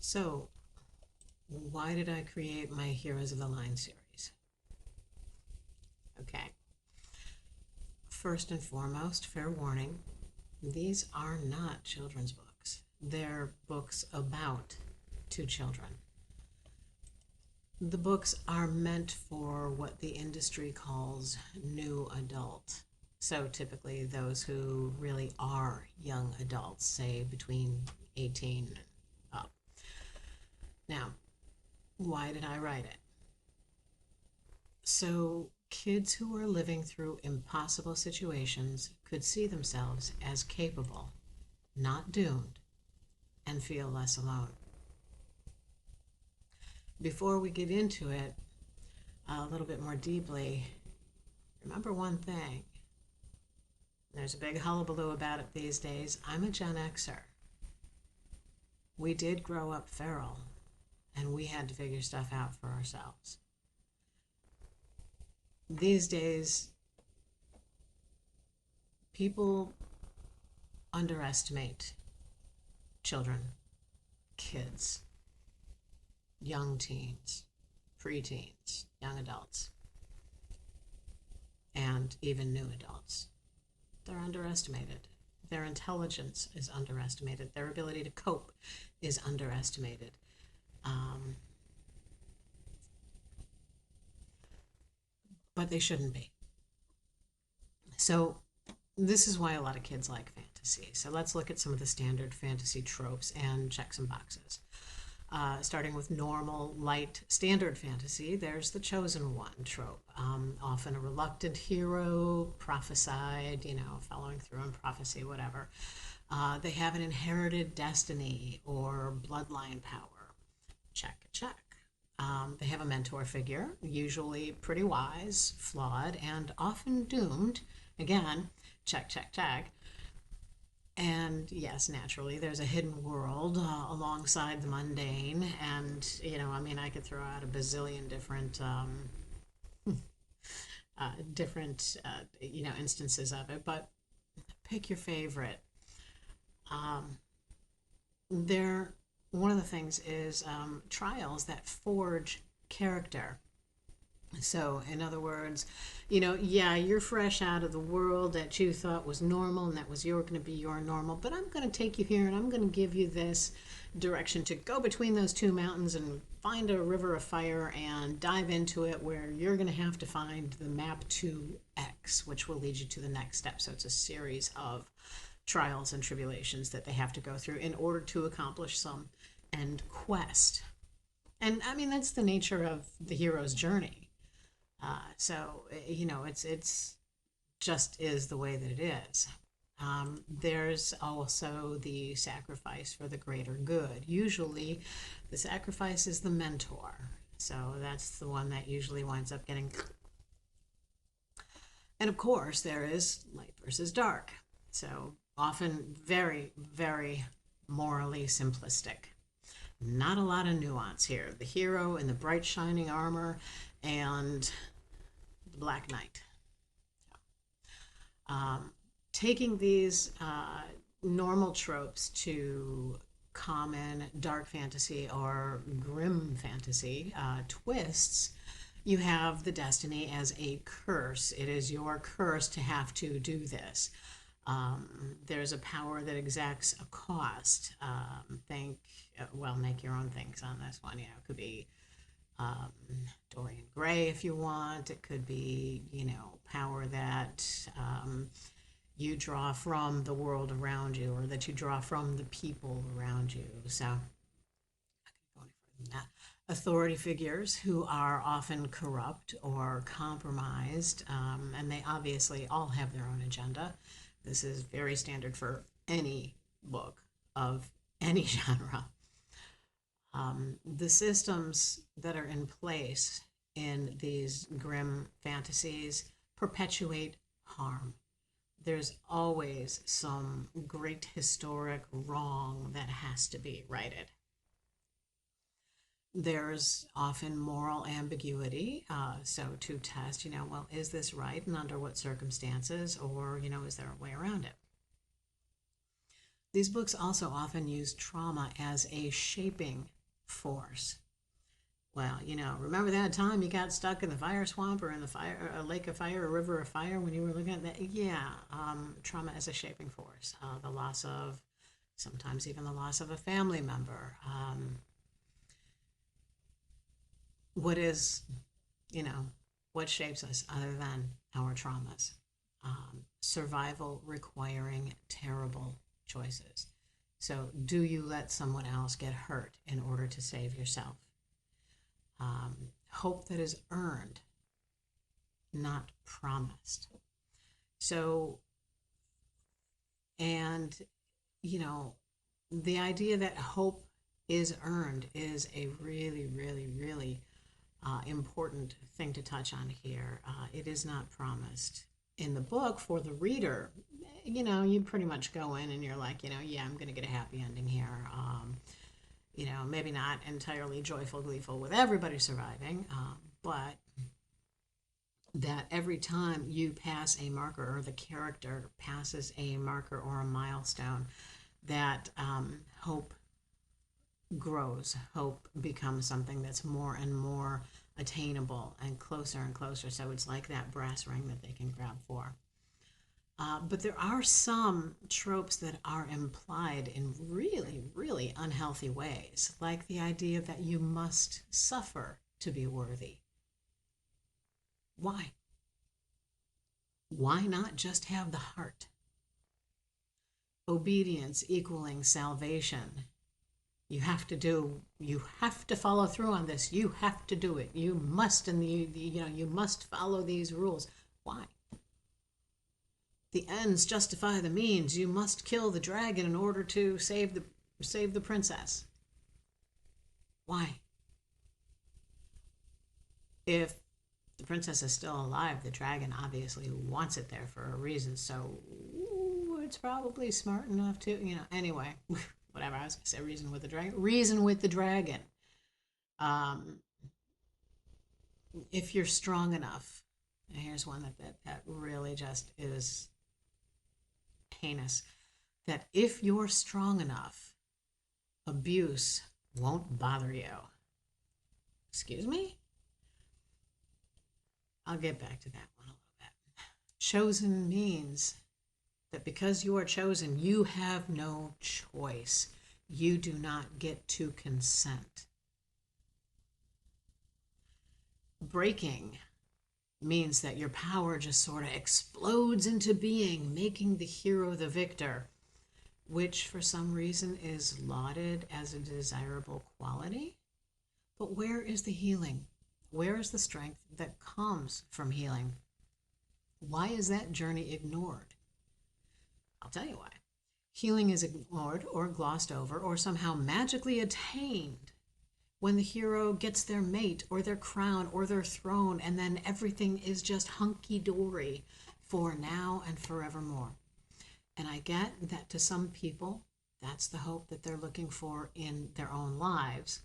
So, why did I create my Heroes of the Line series? Okay. First and foremost, fair warning, these are not children's books. They're books about two children. The books are meant for what the industry calls new adult. So typically those who really are young adults, say between 18 and up. Now, why did I write it? So kids who are living through impossible situations could see themselves as capable, not doomed, and feel less alone. Before we get into it a little bit more deeply, remember one thing. There's a big hullabaloo about it these days. I'm a Gen Xer. We did grow up feral, and we had to figure stuff out for ourselves. These days, people underestimate children, kids, young teens, preteens, young adults, and even new adults. They're underestimated. Their intelligence is underestimated. Their ability to cope is underestimated. But they shouldn't be. So this is why a lot of kids like fantasy. So let's look at some of the standard fantasy tropes and check some boxes. Starting with normal, light, standard fantasy, there's the chosen one trope. Often a reluctant hero, prophesied, following through on prophecy, whatever. They have an inherited destiny or bloodline power. Check, check. They have a mentor figure, usually pretty wise, flawed, and often doomed. Again, check, check, check. And yes, naturally, there's a hidden world alongside the mundane. And, I could throw out a bazillion different, instances of it, but pick your favorite. There, one of the things is trials that forge character. So, in other words, you're fresh out of the world that you thought was normal and that was going to be your normal, but I'm going to take you here and I'm going to give you this direction to go between those two mountains and find a river of fire and dive into it where you're going to have to find the map to X, which will lead you to the next step. So, it's a series of trials and tribulations that they have to go through in order to accomplish some end quest. And that's the nature of the hero's journey. It's just is the way that it is. There's also the sacrifice for the greater good. Usually, the sacrifice is the mentor. So that's the one that usually winds up getting. And of course, there is light versus dark. So often very, very morally simplistic. Not a lot of nuance here. The hero in the bright shining armor and the Black Knight. Taking these normal tropes to common dark fantasy or grim fantasy twists, you have the destiny as a curse. It is your curse to have to do this. There's a power that exacts a cost. Make your own things on this one. It could be Dorian Gray if you want. It could be, power that you draw from the world around you or that you draw from the people around you. So, I'm not going to go any further than that. Authority figures who are often corrupt or compromised, and they obviously all have their own agenda. This is very standard for any book of any genre. The systems that are in place in these grim fantasies perpetuate harm. There's always some great historic wrong that has to be righted. There's often moral ambiguity. So to test, is this right and under what circumstances, or, is there a way around it? These books also often use trauma as a shaping force. Well, remember that time you got stuck in the fire swamp or in the fire, a lake of fire, a river of fire when you were looking at that? Yeah, trauma is a shaping force. The loss of, sometimes even the loss of a family member. What is, you know, what shapes us other than our traumas? Survival requiring terrible choices. So, do you let someone else get hurt in order to save yourself? Hope that is earned, not promised. So, and, the idea that hope is earned is a really, really, really important thing to touch on here. It is not promised. In the book, for the reader, you pretty much go in and you're like, yeah, I'm going to get a happy ending here. Maybe not entirely joyful, gleeful with everybody surviving, but that every time you pass a marker or the character passes a marker or a milestone, that hope grows. Hope becomes something that's more and more attainable and closer. So it's like that brass ring that they can grab for. But there are some tropes that are implied in really, really unhealthy ways, like the idea that you must suffer to be worthy. Why? Why not just have the heart? Obedience equaling salvation. You have to follow through on this. You have to do it. You must, and you must follow these rules. Why? The ends justify the means. You must kill the dragon in order to save the princess. Why? If the princess is still alive, the dragon obviously wants it there for a reason. So it's probably smart enough to, anyway, whatever. I was going to say reason with the dragon. Reason with the dragon. If you're strong enough, and here's one that really just is heinous, that if you're strong enough, abuse won't bother you. Excuse me? I'll get back to that one a little bit. Chosen means that because you are chosen, you have no choice. You do not get to consent. Breaking means that your power just sort of explodes into being, making the hero the victor, which for some reason is lauded as a desirable quality. But where is the healing? Where is the strength that comes from healing? Why is that journey ignored? I'll tell you why. Healing is ignored or glossed over or somehow magically attained when the hero gets their mate or their crown or their throne, and then everything is just hunky-dory for now and forevermore. And I get that to some people, that's the hope that they're looking for in their own lives,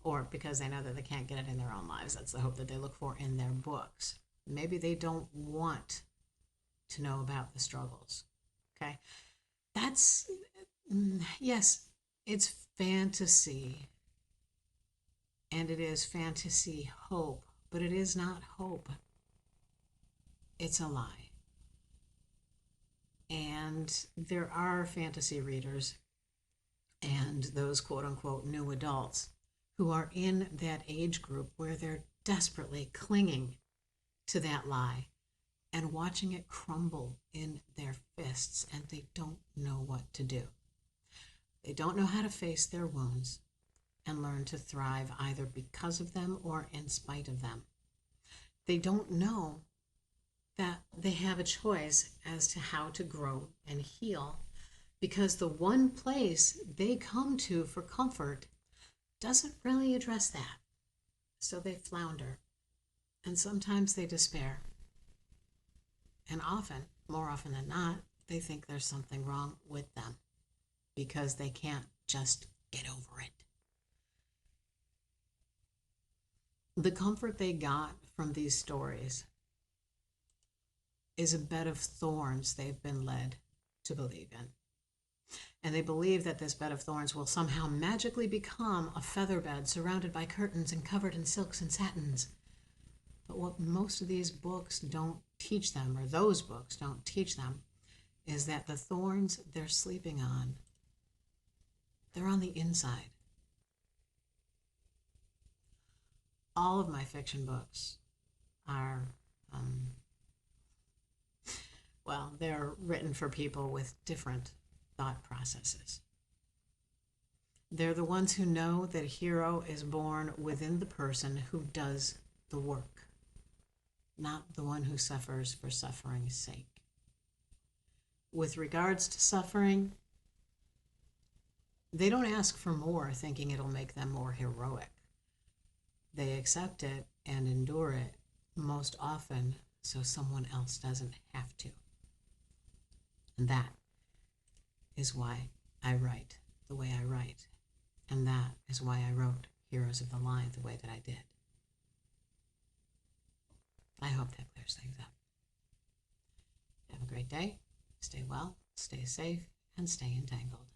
or because they know that they can't get it in their own lives, that's the hope that they look for in their books. Maybe they don't want to know about the struggles. Okay? That's, yes, it's fantasy. And it is fantasy hope, but it is not hope. It's a lie. And there are fantasy readers and those quote unquote new adults who are in that age group where they're desperately clinging to that lie and watching it crumble in their fists, and they don't know what to do. They don't know how to face their wounds and learn to thrive either because of them or in spite of them. They don't know that they have a choice as to how to grow and heal, because the one place they come to for comfort doesn't really address that. So they flounder, and sometimes they despair. And often, more often than not, they think there's something wrong with them because they can't just get over it. The comfort they got from these stories is a bed of thorns they've been led to believe in. And they believe that this bed of thorns will somehow magically become a feather bed surrounded by curtains and covered in silks and satins. But what most of these books don't teach them, or those books don't teach them, is that the thorns they're sleeping on, they're on the inside. All of my fiction books are, well, they're written for people with different thought processes. They're the ones who know that a hero is born within the person who does the work, not the one who suffers for suffering's sake. With regards to suffering, they don't ask for more thinking it'll make them more heroic. They accept it and endure it most often so someone else doesn't have to. And that is why I write the way I write. And that is why I wrote Heroes of the Line the way that I did. I hope that clears things up. Have a great day. Stay well, stay safe, and stay entangled.